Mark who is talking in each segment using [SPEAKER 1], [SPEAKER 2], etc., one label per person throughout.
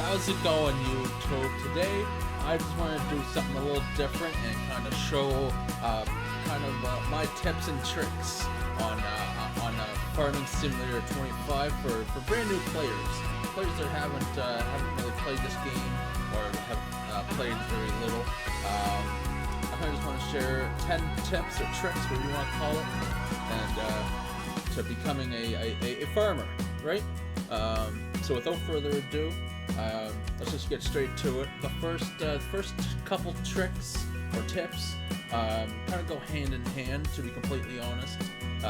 [SPEAKER 1] How's it going, YouTube? Today, I just want to do something a little different and kind of show my tips and tricks on Farming Simulator 25 for brand new players that haven't really played this game or have played very little. I just want to share 10 tips or tricks, whatever you want to call it, and to becoming a farmer, right? So without further ado, let's just get straight to it. The first couple tricks or tips kind of go hand in hand, to be completely honest.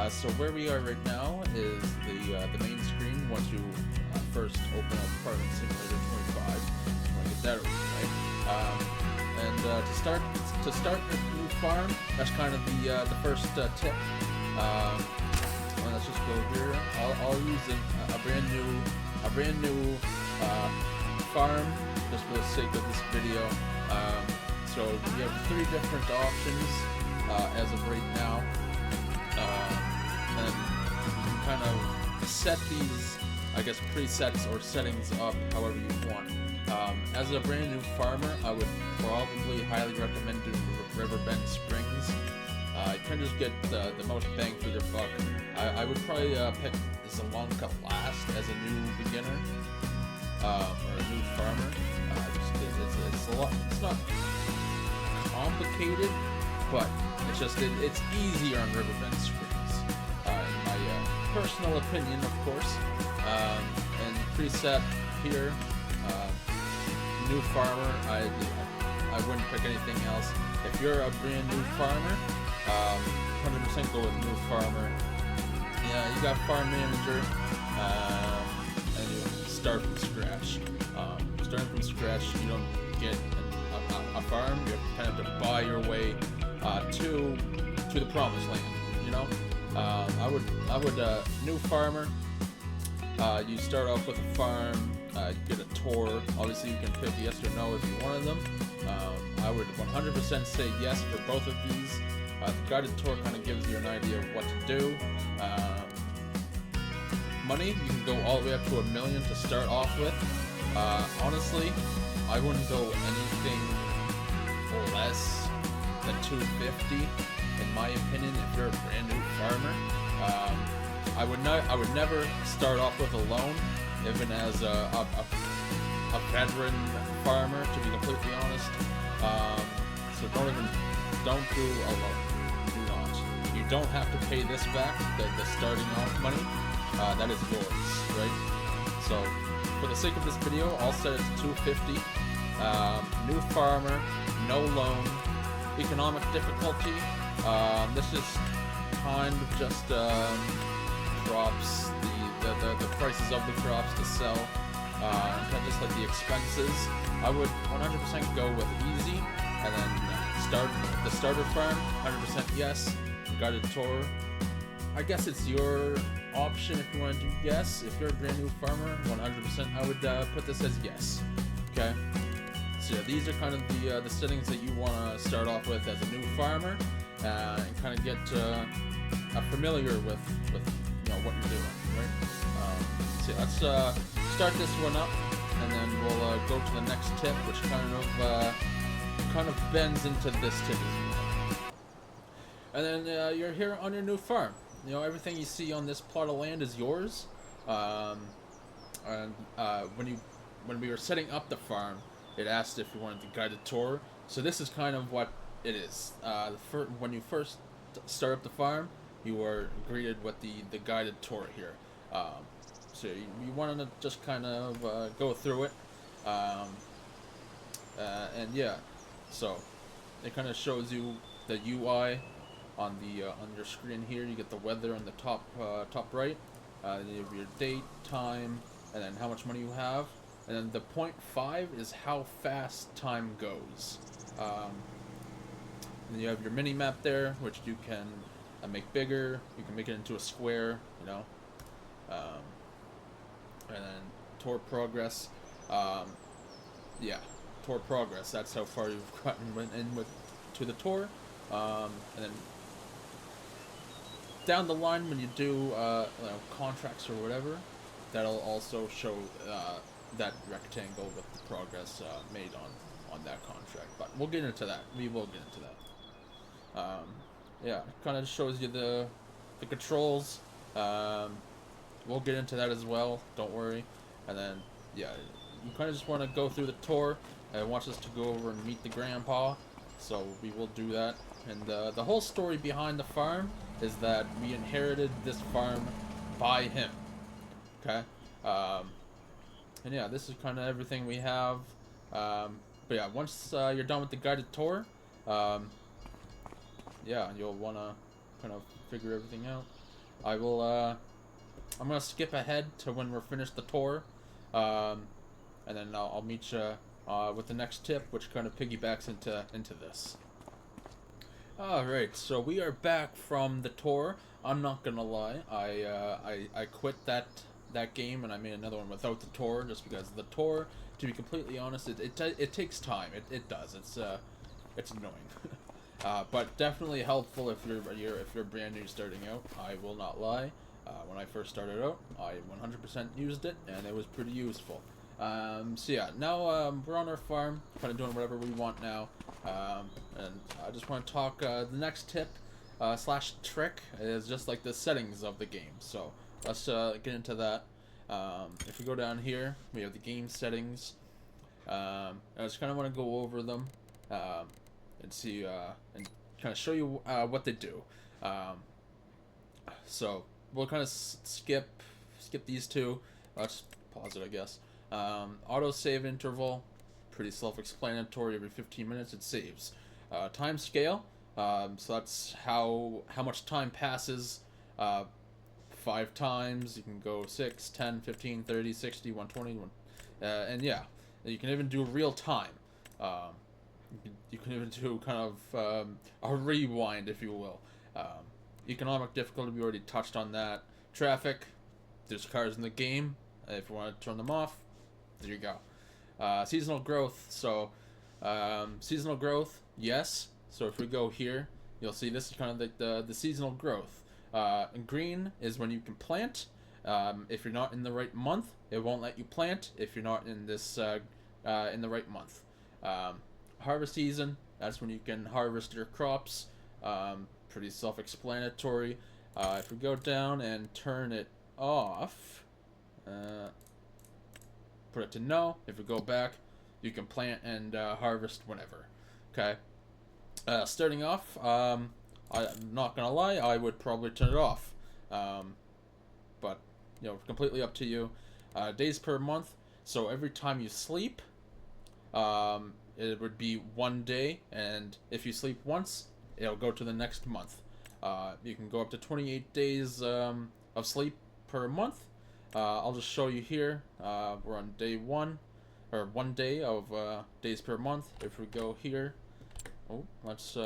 [SPEAKER 1] So where we are right now is the main screen. Once you first open up Farming Simulator 25, you want to get that over, right? And to start your new farm, that's kind of the first tip. Well, let's just go here. I'll use a brand new farm just for the sake of this video. So we have 3 different options as of right now, and you can kind of set these, I guess, presets or settings up however you want. As a brand new farmer, I would probably highly recommend doing Riverbend Springs. You can just get the most bang for your buck. I would probably pick Zelonka last as a new beginner or a new farmer. It's a lot. It's not complicated, but it's easier on Riverbend Springs, in my personal opinion, of course. And preset here, new farmer. I wouldn't pick anything else. If you're a brand new farmer, 100% go with new farmer. Yeah, you got farm manager, and you start from scratch. Starting from scratch, you don't get a farm. You kind of have to buy your way to the promised land. You know, I would new farmer. You start off with a farm. Get a tour. Obviously, you can pick yes or no if you wanted them. I would 100% say yes for both of these. The guided tour kind of gives you an idea of what to do. Money, you can go all the way up to $1 million to start off with. Honestly, I wouldn't go anything less than $250, in my opinion, if you're a brand new farmer. I would never start off with a loan, even as a veteran farmer, to be completely honest. So don't do a loan. Do not. You don't have to pay this back, the starting off money. That is yours, right? So for the sake of this video, I'll set it to $250. New farmer, no loan, economic difficulty. This is kind of just crops, the prices of the crops to sell, kind of just like the expenses. I would 100% go with easy, and then start the starter farm. 100% yes. Guided tour, I guess it's your option if you want to do yes. If you're a brand new farmer, 100% I would put this as yes. Okay. So yeah, these are kind of the settings that you want to start off with as a new farmer, and kind of get familiar with what you're doing, right? So yeah, let's start this one up, and then we'll go to the next tip, which kind of bends into this tip as well. And then you're here on your new farm. You know, everything you see on this plot of land is yours. And when we were setting up the farm, it asked if you wanted the guided tour. So this is kind of what it is. When you first start up the farm, you were greeted with the guided tour here. So you want to just kind of go through it. And yeah, so it kind of shows you the UI on your screen here. You get the weather on the top right. You have your date, time, and then how much money you have. And then the 0.5 is how fast time goes. And you have your mini map there, which you can make bigger. You can make it into a square, you know. And then tour progress. Yeah, tour progress. That's how far you've gotten to the tour. And then down the line, when you do contracts or whatever, that'll also show that rectangle with the progress made on that contract. But we'll get into that. We will get into that. Yeah, kind of shows you the controls. We'll get into that as well. Don't worry. And then yeah, you kind of just want to go through the tour. And wants us to go over and meet the grandpa, so we will do that. And the whole story behind the farm is that we inherited this farm by him. Okay. And yeah, this is kind of everything we have. But yeah, once you're done with the guided tour, yeah, you'll want to kind of figure everything out. I will. I'm gonna skip ahead to when we're finished the tour, and then I'll meet you with the next tip, which kind of piggybacks into this. All right, so we are back from the tour. I'm not gonna lie, I quit that game and I made another one without the tour just because the tour, to be completely honest, it takes time. It does. It's annoying. But definitely helpful if you're brand new starting out. I will not lie. When I first started out, I 100% used it, and it was pretty useful. So yeah, now we're on our farm, kind of doing whatever we want now, and I just want to talk. The next tip slash trick is just like the settings of the game. So let's get into that. If we go down here, we have the game settings. I just kind of want to go over them and see and kind of show you what they do. So we'll kind of skip these two. Let's pause it, I guess. Auto save interval, pretty self-explanatory. Every 15 minutes it saves. Time scale, so that's how much time passes. 5 times. You can go 6, 10, 15, 30, 60, 120, and yeah, you can even do real time. You can even do kind of a rewind, if you will. Economic difficulty, we already touched on that. Traffic, there's cars in the game. If you want to turn them off, there you go. Seasonal growth, so seasonal growth, yes. So if we go here, you'll see this is kind of like the seasonal growth. And green is when you can plant. If you're not in the right month, it won't let you plant if you're not in this in the right month. Harvest season, that's when you can harvest your crops. Pretty self-explanatory. If we go down and turn it off, put it to no. If we go back, you can plant and harvest whenever. Okay. Starting off, I'm not gonna lie, I would probably turn it off. But completely up to you. Days per month. So every time you sleep, it would be 1 day, and if you sleep once, it'll go to the next month. You can go up to 28 days of sleep per month. I'll just show you here. We're on day 1, or 1 day of days per month. If we go here, let's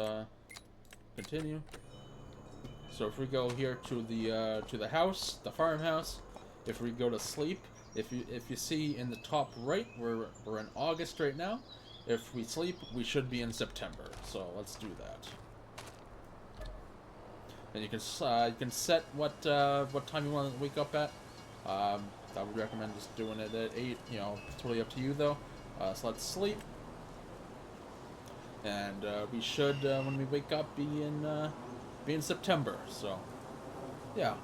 [SPEAKER 1] continue. So if we go here to the house, the farmhouse, if we go to sleep, if you see in the top right, we're in August right now. If we sleep, we should be in September. So let's do that. And you can set what time you want to wake up at. I would recommend just doing it at 8. Totally up to you though. So let's sleep. And we should, when we wake up, be in September. So, yeah.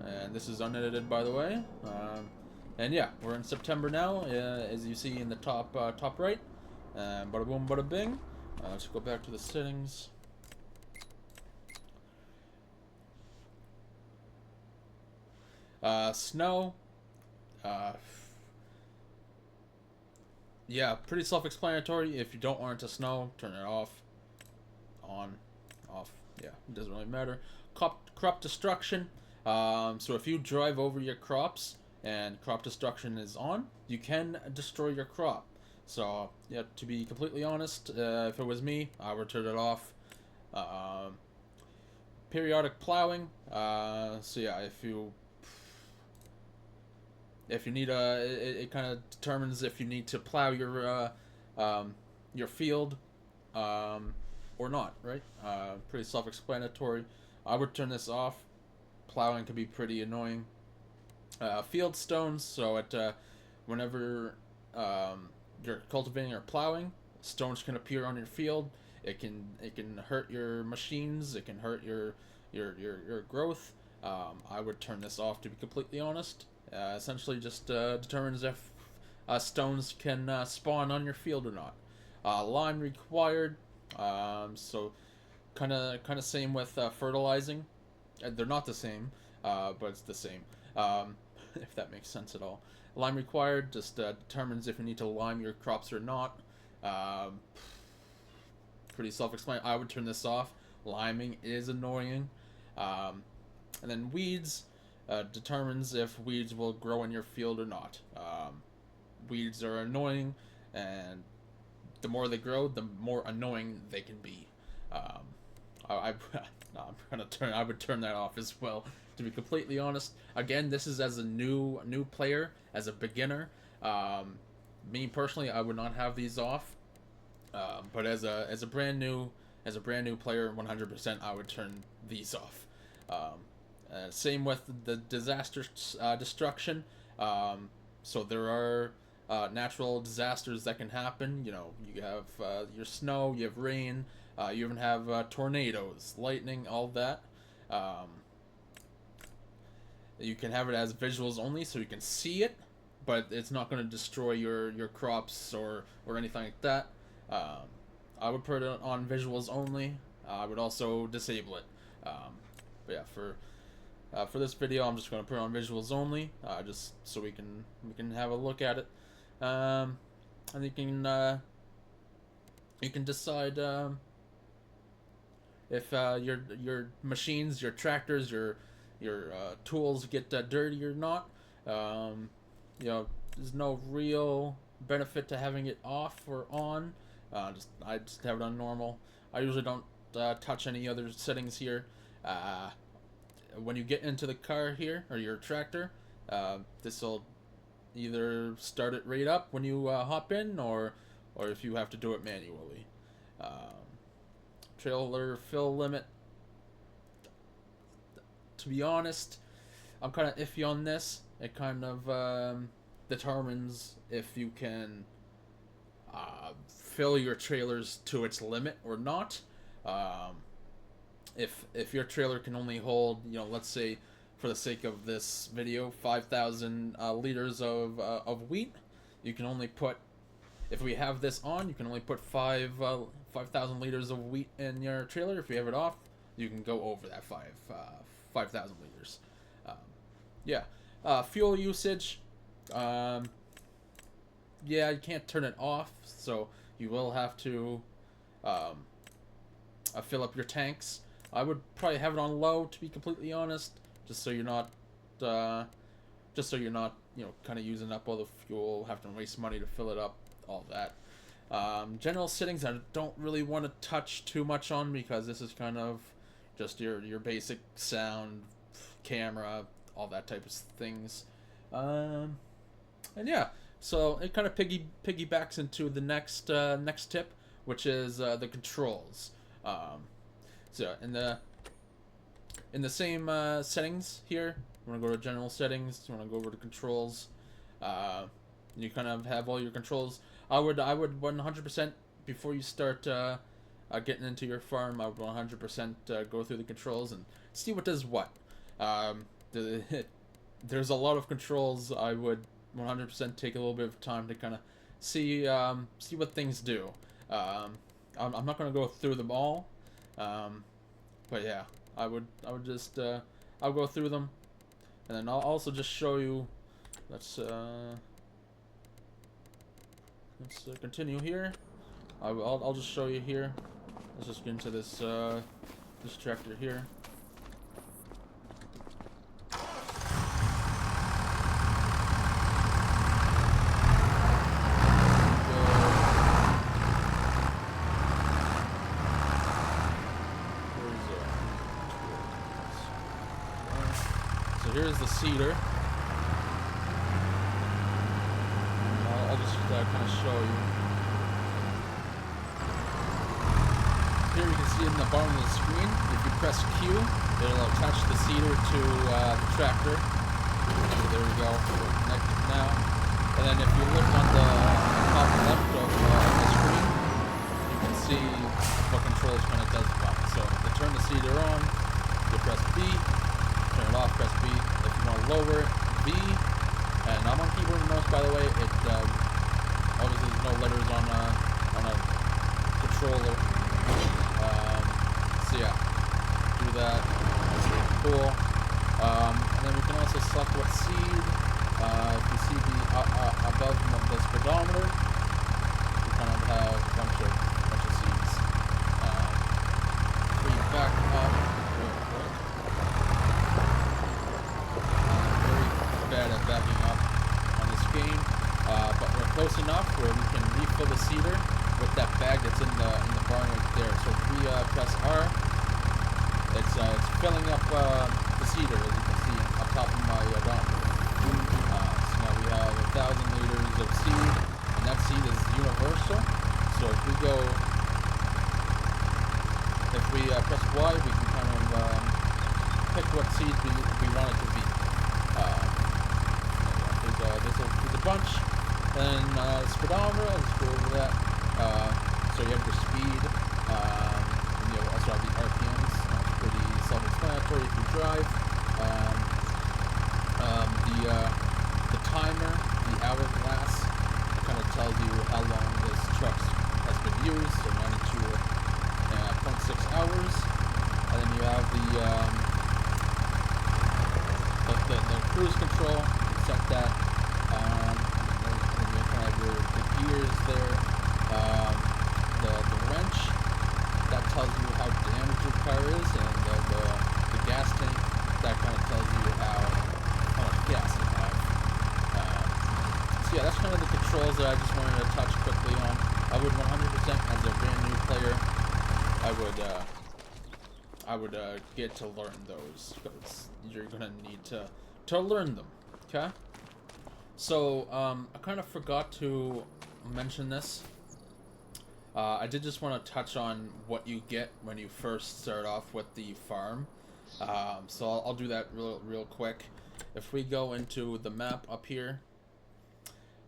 [SPEAKER 1] And this is unedited, by the way. And yeah, we're in September now, as you see in the top right. Bada boom, bada bing. Let's go back to the settings. Snow. Yeah, pretty self-explanatory. If you don't want it to snow, turn it off. On, off. Yeah, it doesn't really matter. Crop destruction. So if you drive over your crops and crop destruction is on, you can destroy your crop. So yeah, to be completely honest, if it was me, I would turn it off. Periodic plowing. So yeah, if you need it kind of determines if you need to plow your field. or not, right? Pretty self-explanatory. I would turn this off. Plowing can be pretty annoying. Field stones, so whenever you're cultivating or plowing, stones can appear on your field. It can hurt your machines. It can hurt your growth. I would turn this off, to be completely honest. Essentially, just determines if stones can spawn on your field or not. Lime required. So kind of same with fertilizing. They're not the same, but it's the same. If that makes sense at all. Lime required just determines if you need to lime your crops or not. Pretty self-explanatory. I would turn this off. Liming is annoying. And then weeds determines if weeds will grow in your field or not. Weeds are annoying, and the more they grow, the more annoying they can be. I I would turn that off as well. To be completely honest, again, this is as a new player, as a beginner. Me personally, I would not have these off. But as a brand new player, 100%, I would turn these off. Same with the disaster destruction. So there are natural disasters that can happen. You know, you have your snow, you have rain, you even have tornadoes, lightning, all that. You can have it as visuals only, so you can see it, but it's not going to destroy your crops or anything like that. I would put it on visuals only. I would also disable it. But yeah, for this video, I'm just going to put it on visuals only, just so we can have a look at it, and you can decide if your machines, your tractors, your tools get dirty or not. You know, there's no real benefit to having it off or on. I just have it on normal. I usually don't touch any other settings here. When you get into the car here, or your tractor, this will either start it right up when you hop in, or if you have to do it manually. Trailer fill limit. To be honest, I'm kind of iffy on this. It kind of determines if you can fill your trailers to its limit or not. If your trailer can only hold, you know, let's say for the sake of this video, 5,000 liters of wheat, you can only put, if we have this on, you can only put 5,000 liters of wheat in your trailer. If you have it off, you can go over that 5,000 liters. Yeah. Fuel usage. Yeah, you can't turn it off, so you will have to fill up your tanks. I would probably have it on low, to be completely honest, just so you're not, you know, kind of using up all the fuel, having to waste money to fill it up, all that. General settings I don't really want to touch too much on, because this is kind of just your basic sound, camera, all that type of things. And yeah, so it kind of piggybacks into the next tip, which is the controls. So in the same settings here, you want to go to general settings. You want to go over to controls. You kind of have all your controls. I would 100%, before you start getting into your farm, I would 100% go through the controls and see what does what. There's a lot of controls. I would 100% take a little bit of time to kind of see what things do. I'm not going to go through them all, but yeah, I would just I'll go through them, and then I'll also just show you. Let's continue here. I'll just show you here. Let's just get into this tractor here. So here's the seeder. I'll just kind of show you. here you can see in the bottom of the screen, if you press Q, it'll attach the seeder to the tractor. So there we go, we're connected now. And then if you look on the top left of the screen, you can see what controls kind of does what. So to turn the seeder on, you press B. Turn it off, press B. If you want to lower it, B. And I'm on keyboard and mouse, by the way. It obviously there's no letters on a controller. So yeah, do that. That's really cool. And then we can also select what seed. If you see the above the speedometer, we kind of have a bunch of seeds. We back up real quick. Very bad at backing up on this game, but we're close enough where we can refill the seeder with that bag that's in the barn right there. So if we press R, it's filling up the seeder, as you can see up top of my odometer. So now we have 1,000 liters of seed, and that seed is universal. So if we press Y, we can kind of pick what seed we want it to be. There's a bunch. Then speedometer, let's go over that. So you have your speed, and you also have the RPMs. That's pretty self-explanatory if you drive. The timer, the hourglass, kind of tells you how long this truck has been used, so 92.6 hours. And then you have the cruise control. You can set that. And then you kind of have the gears there. The wrench, that tells you how damaged your car is, and the gas tank, that kind of tells you how much gas you have. So yeah, that's kind of the controls that I just wanted to touch quickly on. I would 100%, as a brand new player, I would get to learn those, because you're gonna need to learn them. Okay. So I kind of forgot to mention this. I did just want to touch on what you get when you first start off with the farm. So I'll do that real quick. If we go into the map up here,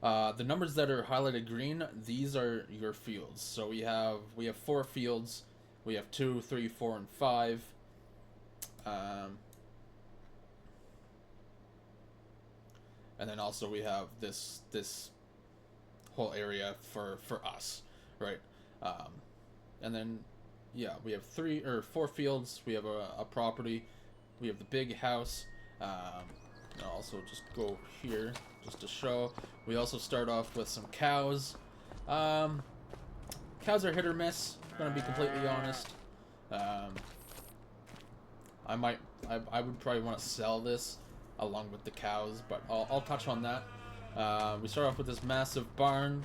[SPEAKER 1] the numbers that are highlighted green, these are your fields. So we have 4 fields. We have 2, 3, 4, and 5. And then also we have this whole area for us, right? And then yeah, we have 4 fields. We have a property. We have the big house. I'll also just go here just to show. We also start off with some cows. Cows are hit or miss, gonna be completely honest. I would probably want to sell this along with the cows, but I'll touch on that. We start off with this massive barn.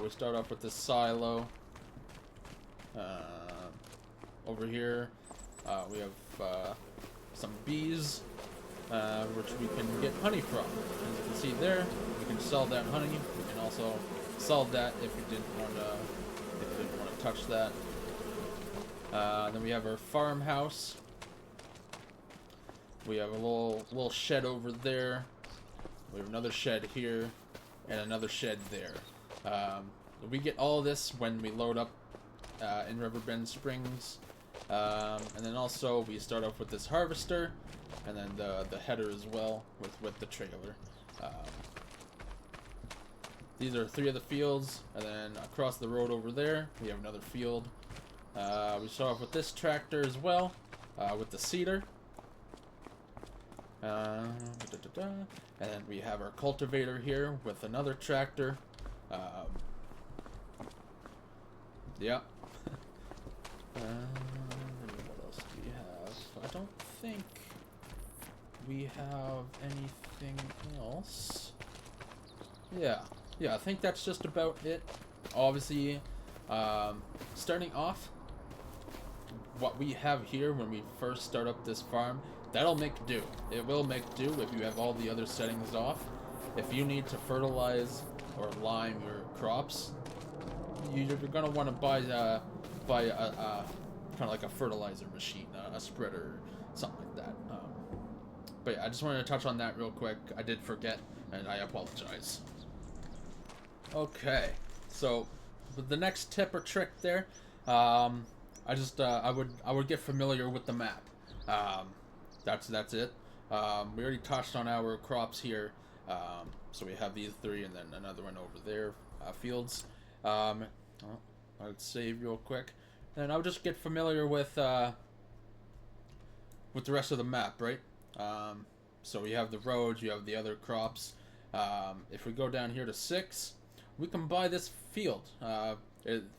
[SPEAKER 1] We start off with this silo. Over here, we have some bees, which we can get honey from. As you can see there, we can sell that honey. We can also sell that if you didn't want to touch that. Then we have our farmhouse. We have a little shed over there. We have another shed here, and another shed there. We get all this when we load up in Riverbend Springs. And then also we start off with this harvester, and then the header as well with the trailer. These are 3 of the fields, and then across the road over there we have another field. We start off with this tractor as well, with the seeder. And then we have our cultivator here with another tractor. Yeah. What else do we have? I don't think we have anything else. Yeah, I think that's just about it. Obviously, starting off, what we have here when we first start up this farm, that'll make do. It will make do if you have all the other settings off. If you need to fertilize or lime your crops, you're gonna want to buy kind of like a fertilizer machine, a spreader, something like that. But yeah, I just wanted to touch on that real quick. I did forget, and I apologize. Okay, so with the next tip or trick there, I would get familiar with the map. That's it. We already touched on our crops here. So we have these three, and then another one over there, fields. I'd save real quick, and I would just get familiar with the rest of the map, right? So we have the roads, you have the other crops. If we go down here to 6, we can buy this field.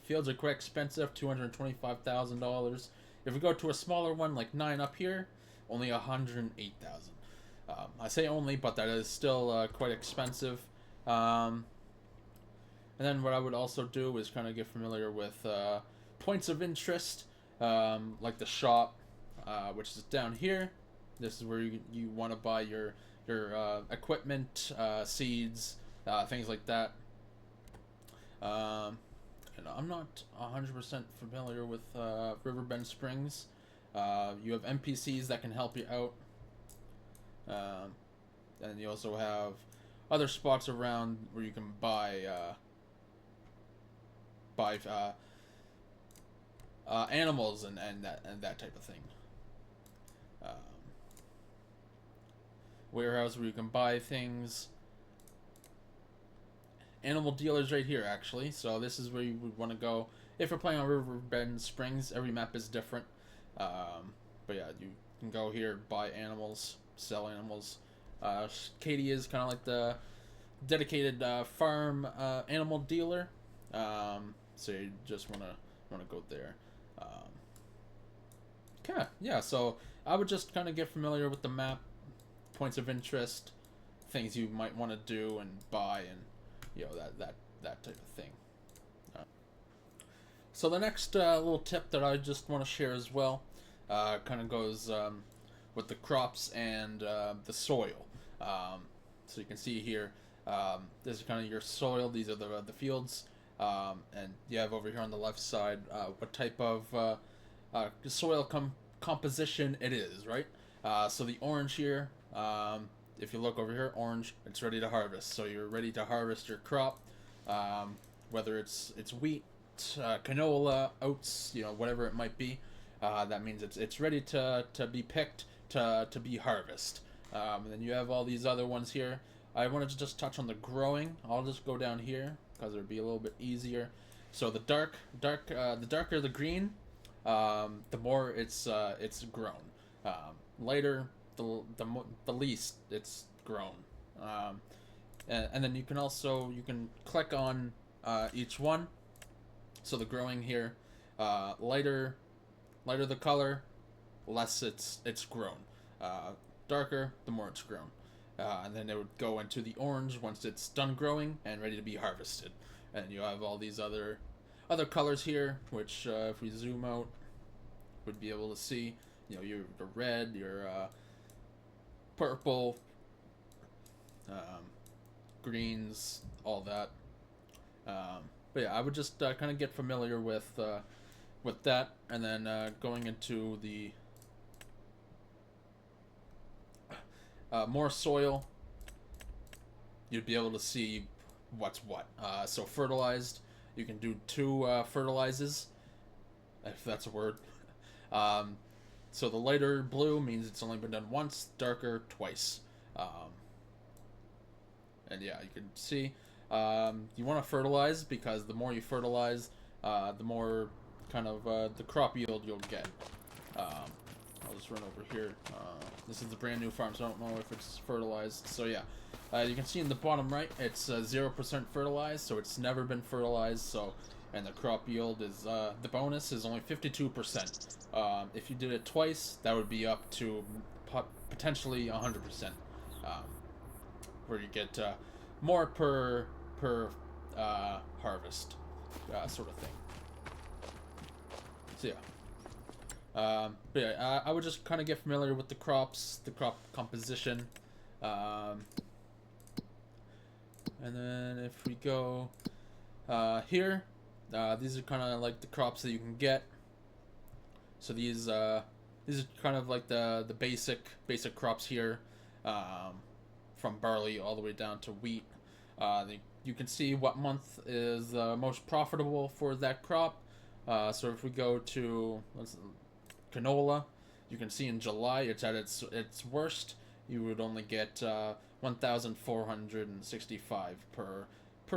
[SPEAKER 1] Fields are quite expensive, $225,000. If we go to a smaller one like 9 up here, only $108,000. I say only, but that is still quite expensive. And then what I would also do is kind of get familiar with points of interest, like the shop, which is down here. This is where you want to buy your equipment, seeds, things like that. And I'm not 100% familiar with Riverbend Springs. You have NPCs that can help you out. And you also have other spots around where you can buy animals and that type of thing. Warehouse where you can buy things. Animal dealers right here, actually. So this is where you would want to go if you're playing on Riverbend Springs. Every map is different. But yeah, you can go here, buy animals, sell animals. Katie is kind of like the dedicated farm animal dealer. So you just want to go there. Okay, yeah. So I would just kind of get familiar with the map, points of interest, things you might want to do and buy, and that type of thing. So the next little tip that I just want to share as well, kind of goes with the crops and the soil. So you can see here, this is kind of your soil. These are the fields, and you have over here on the left side what type of soil composition it is, right? So the orange here, if you look over here, orange, it's ready to harvest. So you're ready to harvest your crop, whether it's wheat, canola, oats, whatever it might be. That means it's ready to be picked, to be harvested. And then you have all these other ones here. I wanted to just touch on the growing. I'll just go down here because it'll be a little bit easier. So the the darker the green, the more it's grown. Lighter, the least it's grown. And then you can click on each one. So the growing here, lighter the color, less it's grown. Darker, the more it's grown. And then it would go into the orange once it's done growing and ready to be harvested. And you have all these other colors here, which if we zoom out, would be able to see. Your red, your purple, greens, all that. But yeah, I would just kind of get familiar with that, and then going into the more soil, you'd be able to see what's what. So fertilized, you can do 2 fertilizes, if that's a word. So the lighter blue means it's only been done once, darker twice. And yeah, you can see you want to fertilize, because the more you fertilize, the more kind of the crop yield you'll get. I'll just run over here. This is the brand new farm, so I don't know if it's fertilized. So yeah, you can see in the bottom right, it's 0% fertilized, so it's never been fertilized. So, and the crop yield is the bonus is only 52%. If you did it twice, that would be up to potentially 100%, where you get more per harvest, sort of thing. So yeah. But yeah, I would just kind of get familiar with the crops, the crop composition. And then if we go here, these are kind of like the crops that you can get. So these are kind of like the basic crops here, from barley all the way down to wheat. You can see what month is most profitable for that crop. So if we go to canola, you can see in July it's at its worst. You would only get 1,465 per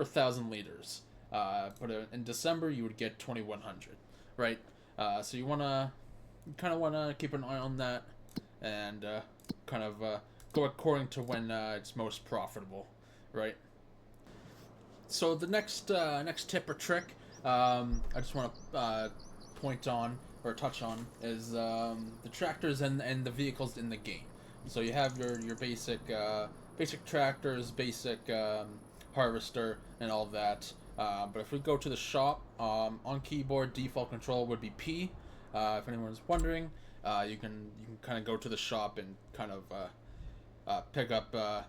[SPEAKER 1] thousand liters. But in December you would get 2,100, right? So you kind of wanna keep an eye on that, and kind of go according to when it's most profitable, right? So the next tip or trick, I just want to point on or touch on is the tractors and the vehicles in the game. So you have your basic tractors, basic harvester, and all that. But if we go to the shop, on keyboard default control would be P. If anyone's wondering, you can kind of go to the shop and kind of pick up a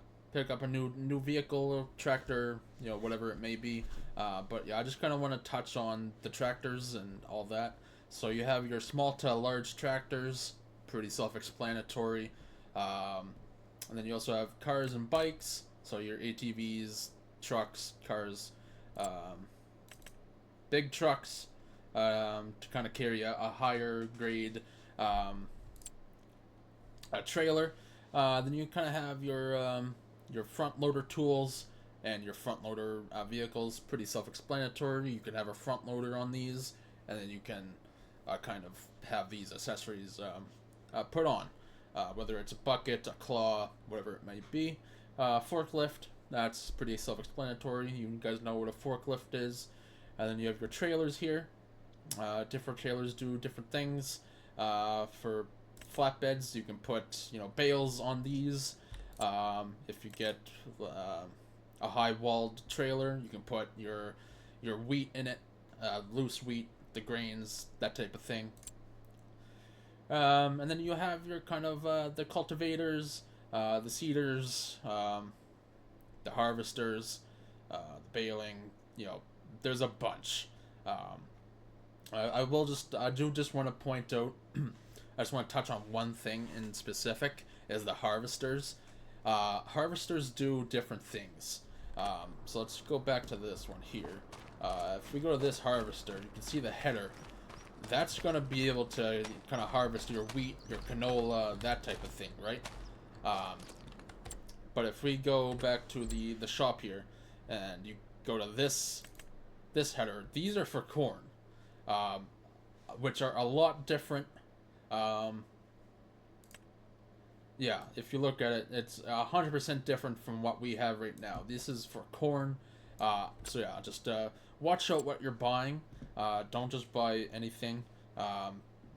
[SPEAKER 1] new vehicle or tractor, whatever it may be. But yeah, I just kind of want to touch on the tractors and all that. So you have your small to large tractors, pretty self-explanatory. And then you also have cars and bikes, so your ATVs, trucks, cars, big trucks, to kind of carry a higher grade a trailer. Then you kind of have your front loader tools and your front loader vehicles. Pretty self-explanatory. You can have a front loader on these, and then you can kind of have these accessories put on, whether it's a bucket, a claw, whatever it might be. Forklift. That's pretty self-explanatory. You guys know what a forklift is. And then you have your trailers here. Different trailers do different things. For flatbeds, you can put bales on these. If you get a high-walled trailer, you can put your wheat in it, loose wheat, the grains, that type of thing. And then you have your kind of the cultivators, the seeders, the harvesters, the baling. There's a bunch. I do just want to point out. I just want to touch on one thing in specific, is the harvesters. Harvesters do different things. So let's go back to this one here. If we go to this harvester, you can see the header. That's going to be able to kind of harvest your wheat, your canola, that type of thing, right? But if we go back to the shop here, and you go to this header, these are for corn, which are a lot different. Yeah, if you look at it, it's 100% different from what we have right now. This is for corn. So yeah, just watch out what you're buying. Don't just buy anything.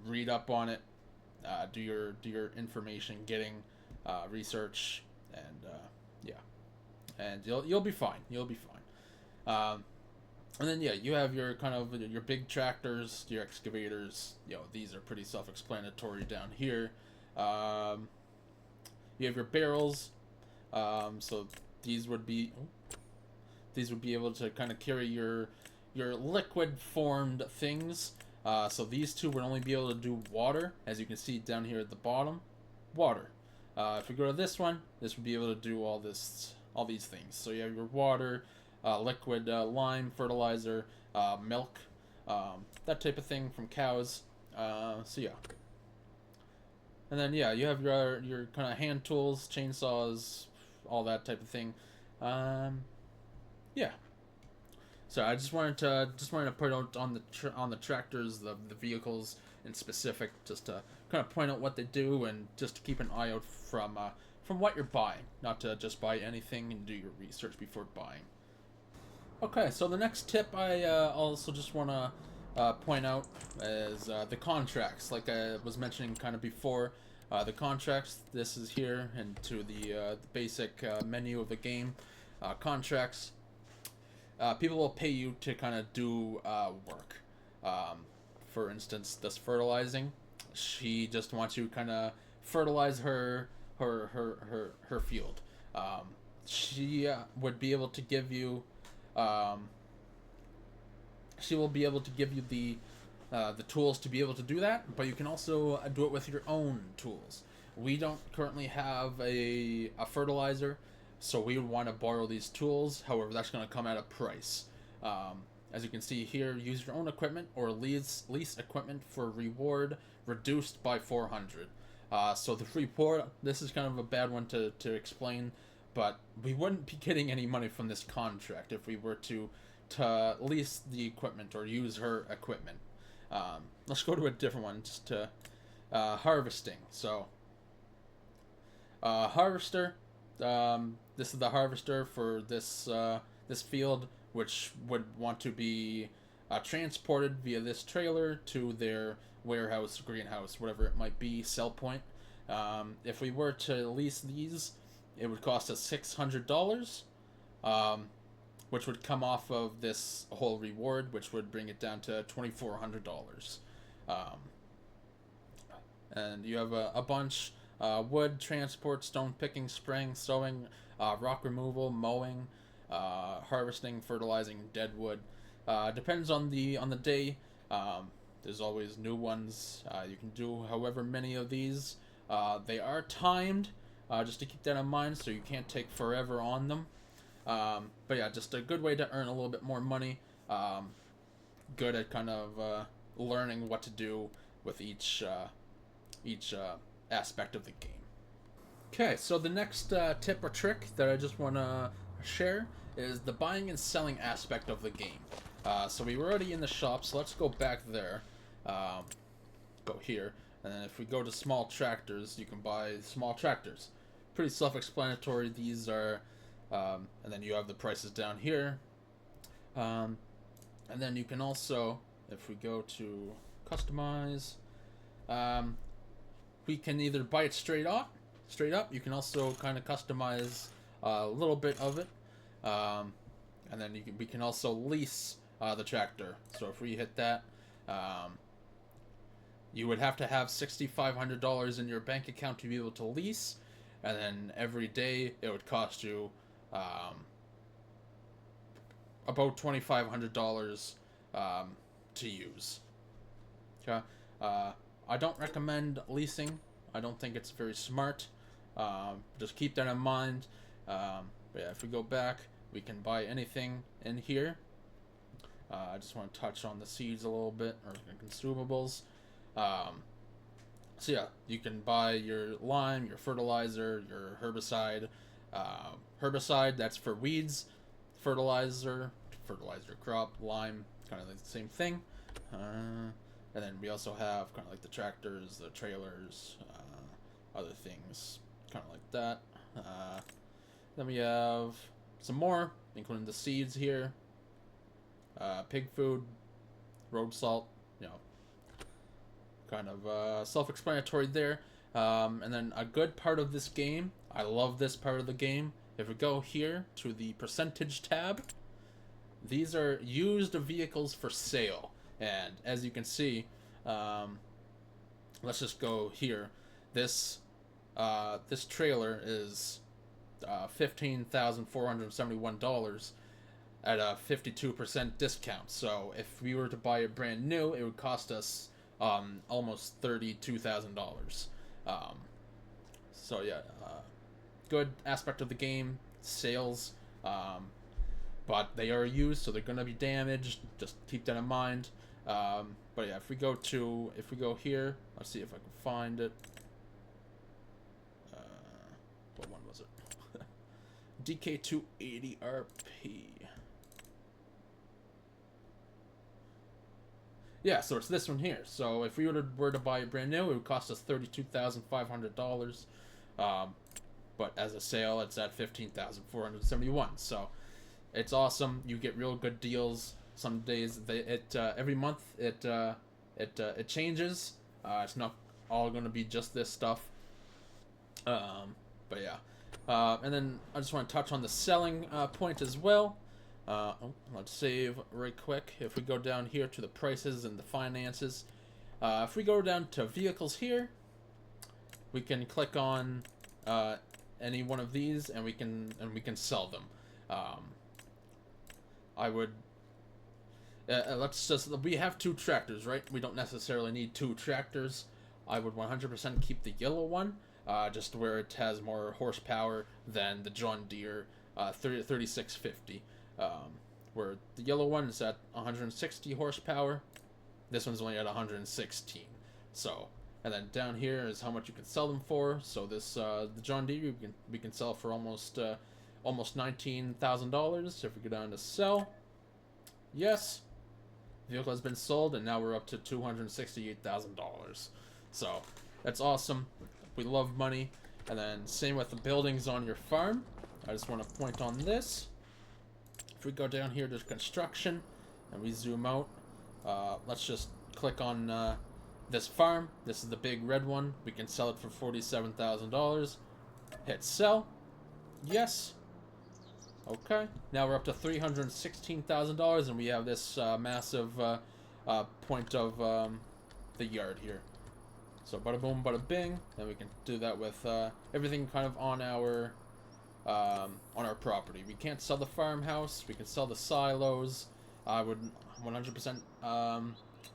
[SPEAKER 1] Read up on it. Do your information getting research, and yeah, and you'll be fine. You'll be fine. And then yeah, you have your kind of your big tractors, your excavators. These are pretty self-explanatory down here. You have your barrels. So these would be able to kind of carry your liquid formed things. So these two would only be able to do water, as you can see down here at the bottom, water. If we go to this one, this would be able to do all these things. So you have your water, liquid lime, fertilizer, milk, that type of thing from cows. So yeah. And then yeah, you have your kind of hand tools, chainsaws, all that type of thing. Yeah. So I just wanted to put out on the tractors, the vehicles in specific, just to kind of point out what they do, and just to keep an eye out from what you're buying, not to just buy anything, and do your research before buying. Okay, so the next tip I also just want to point out is the contracts. Like I was mentioning kind of before, the contracts. This is here into the basic menu of the game. Contracts. People will pay you to kind of do work. For instance, this fertilizing. She just wants you to kind of fertilize her field. She would be able to give you. She will be able to give you the tools to be able to do that, but you can also do it with your own tools. We don't currently have a fertilizer, so we would want to borrow these tools. However, that's going to come at a price. As you can see here, use your own equipment or lease equipment for reward reduced by 400. So the reward, this is kind of a bad one to explain, but we wouldn't be getting any money from this contract if we were to lease the equipment or use her equipment. Let's go to a different one, just to harvesting. So harvester, this is the harvester for this this field, which would want to be transported via this trailer to their warehouse, greenhouse, whatever it might be, sell point. If we were to lease these, it would cost us $600, which would come off of this whole reward, which would bring it down to $2,400. And you have a bunch: wood transport, stone picking, spraying, sowing, rock removal, mowing, harvesting, fertilizing, dead wood. Depends on the day. There's always new ones. You can do however many of these. They are timed, just to keep that in mind, so you can't take forever on them. But yeah, just a good way to earn a little bit more money. Good at kind of learning what to do with each aspect of the game. Okay, so the next tip or trick that I just want to share is the buying and selling aspect of the game. So we were already in the shop, so let's go back there. Go here, and then if we go to small tractors, you can buy small tractors. Pretty self-explanatory. These are, and then you have the prices down here. And then you can also, if we go to customize, we can either buy it straight up. You can also kind of customize a little bit of it, and then we can also lease the tractor. So if we hit that, you would have to have $6,500 in your bank account to be able to lease, and then every day it would cost you about $2,500 to use. Okay, I don't recommend leasing. I don't think it's very smart. Just keep that in mind. But yeah, if we go back, we can buy anything in here. I just want to touch on the seeds a little bit, or consumables. So yeah, you can buy your lime, your fertilizer, your herbicide. Herbicide, that's for weeds. Fertilizer crop. Lime, kind of like the same thing. And then we also have kind of like the tractors, the trailers, other things, kind of like that. Then we have some more, including the seeds here. Pig food, road salt, kind of self-explanatory there. And then a good part of this game, I love this part of the game. If we go here to the percentage tab, these are used vehicles for sale. And as you can see, let's just go here. This trailer is $15,471 at a 52% discount. So if we were to buy it brand new, it would cost us almost $32,000. So yeah, good aspect of the game, sales, but they are used, so they're gonna be damaged. Just keep that in mind. But yeah, if we go here, let's see if I can find it. What one was it? DK280RP. Yeah, so it's this one here. So if we were to buy it brand new, it would cost us $32,500. But as a sale, it's at $15,471. So it's awesome. You get real good deals. Some days every month it changes. It's not all going to be just this stuff. But yeah. And then I just want to touch on the selling point as well. Let's save right quick. If we go down here to the prices and the finances, if we go down to vehicles here, we can click on any one of these, and we can sell them. I would, we have 2 tractors, right? We don't necessarily need 2 tractors. I would 100% keep the yellow one, just where it has more horsepower than the John Deere 3650. Where the yellow one is at 160 horsepower, this one's only at 116. So, and then down here is how much you can sell them for. So this the John Deere we can sell for almost $19,000 if we go down to sell. Yes, vehicle has been sold, and now we're up to $268,000. So that's awesome. We love money. And then same with the buildings on your farm. I just want to point on this. If we go down here to construction and we zoom out, let's just click on this farm. This is the big red one. We can sell it for $47,000. Hit sell. Yes. Okay. Now we're up to $316,000, and we have this massive point of the yard here. So bada boom, bada bing, and we can do that with everything kind of on our property. We can't sell the farmhouse. We can sell the silos. I would 100%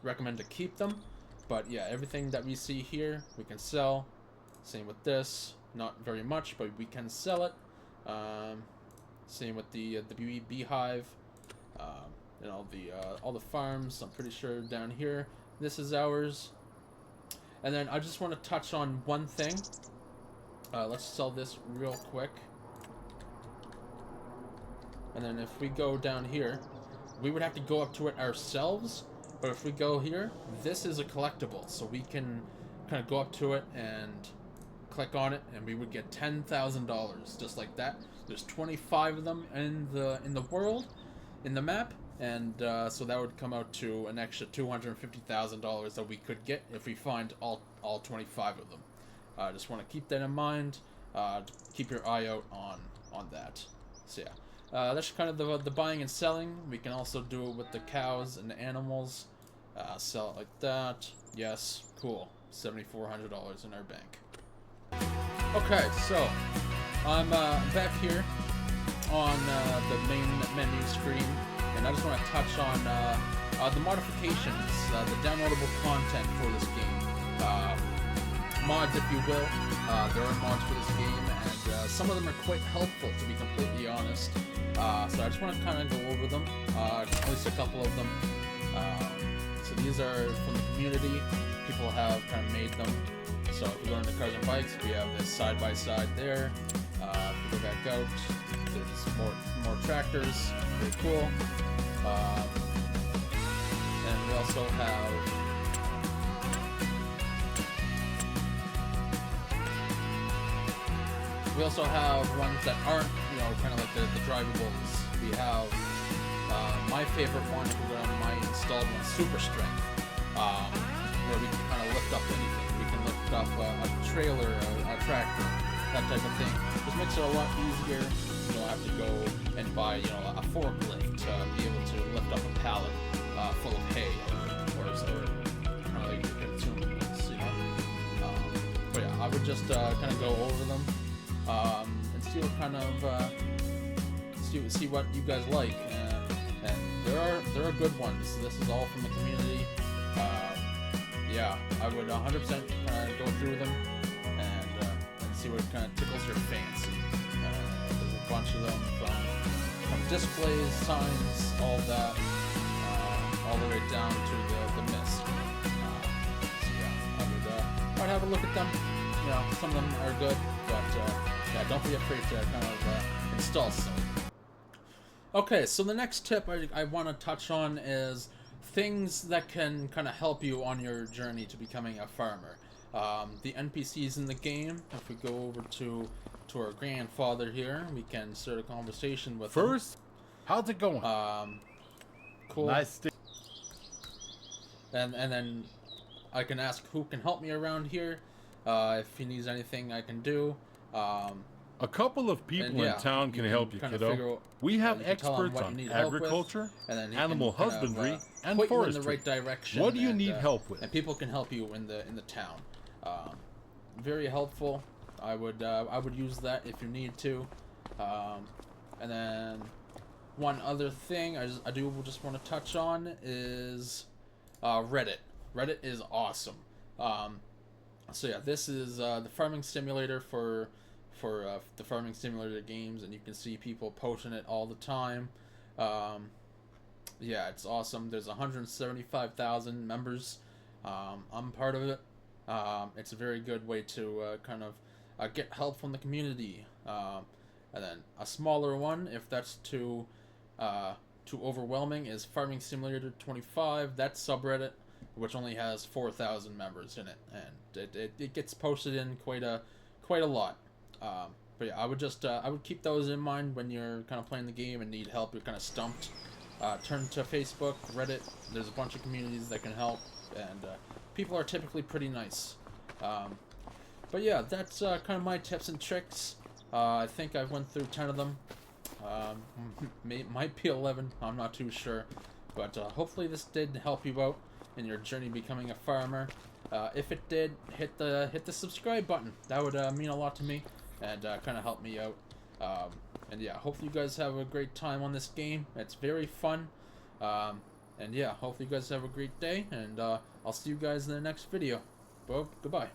[SPEAKER 1] recommend to keep them. But yeah, everything that we see here, we can sell. Same with this. Not very much, but we can sell it. Same with the beehive. And all the farms. I'm pretty sure down here, this is ours. And then I just want to touch on one thing. Let's sell this real quick. And then if we go down here, we would have to go up to it ourselves. But if we go here, this is a collectible. So we can kind of go up to it and click on it, and we would get $10,000 just like that. There's 25 of them in the world, in the map. And so that would come out to an extra $250,000 that we could get if we find all 25 of them. I just want to keep that in mind. Keep your eye out on that. So yeah, that's kind of the buying and selling. We can also do it with the cows and the animals. Sell it like that. Yes, cool. $7,400 in our bank. Okay, so I'm back here on the main menu screen. And I just want to touch on the modifications, the downloadable content for this game. Mods, if you will. There are mods for this game, and some of them are quite helpful, to be completely honest. So I just want to kind of go over them, at least a couple of them. So these are from the community. People have kind of made them. So if you go into Cars and Bikes, we have this side-by-side there. If you go back out, there's more tractors. Very cool. And we also have ones that aren't, kind of like the drivables. We have my favorite one, if we go down to my installed one, Super Strength, where we can kind of lift up anything. We can lift up a trailer, a tractor, that type of thing. Just makes it a lot easier. You don't have to go and buy, a forklift to be able to lift up a pallet full of hay or kind of like your consumables, But yeah, I would just kind of go over them and see what kind of see what you guys like. And there are good ones. This is all from the community. Yeah, I would 100% kind of go through them and see what kind of tickles your fancy. There's a bunch of them from displays, signs, all that, all the way down to the mist. So yeah, I'd have a look at them. Some of them are good, but yeah, don't be afraid to kind of install some. Okay, so the next tip I want to touch on is things that can kind of help you on your journey to becoming a farmer. The NPCs in the game, if we go over to our grandfather here, we can start a conversation with him.
[SPEAKER 2] First, how's it going?
[SPEAKER 1] Cool.
[SPEAKER 2] Nice.
[SPEAKER 1] And then I can ask who can help me around here. If he needs anything, I can do.
[SPEAKER 2] A couple of people in town can help you, kiddo. We have experts on agriculture, animal husbandry, and forestry.
[SPEAKER 1] In the right direction.
[SPEAKER 2] What do you need help with?
[SPEAKER 1] And people can help you in the town. Very helpful. I would use that if you need to. And then one other thing I do just want to touch on is Reddit. Reddit is awesome. So yeah, this is the farming simulator for the farming simulator games, and you can see people posting it all the time. Yeah, it's awesome. There's 175,000 members. I'm part of it. It's a very good way to kind of get help from the community. And then a smaller one, if that's too overwhelming, is Farming Simulator 25. That's subreddit, which only has 4,000 members in it, and it gets posted in quite a lot. But yeah, I would keep those in mind when you're kind of playing the game and need help. You're kind of stumped. Turn to Facebook, Reddit. There's a bunch of communities that can help, and people are typically pretty nice. But yeah, that's kind of my tips and tricks. I think I went through 10 of them. Might be 11. I'm not too sure, but hopefully this did help you out in your journey becoming a farmer. If it did, hit the subscribe button. That would mean a lot to me, and kind of help me out. And yeah, hopefully you guys have a great time on this game. It's very fun. And yeah, hopefully you guys have a great day, and I'll see you guys in the next video. Well, goodbye.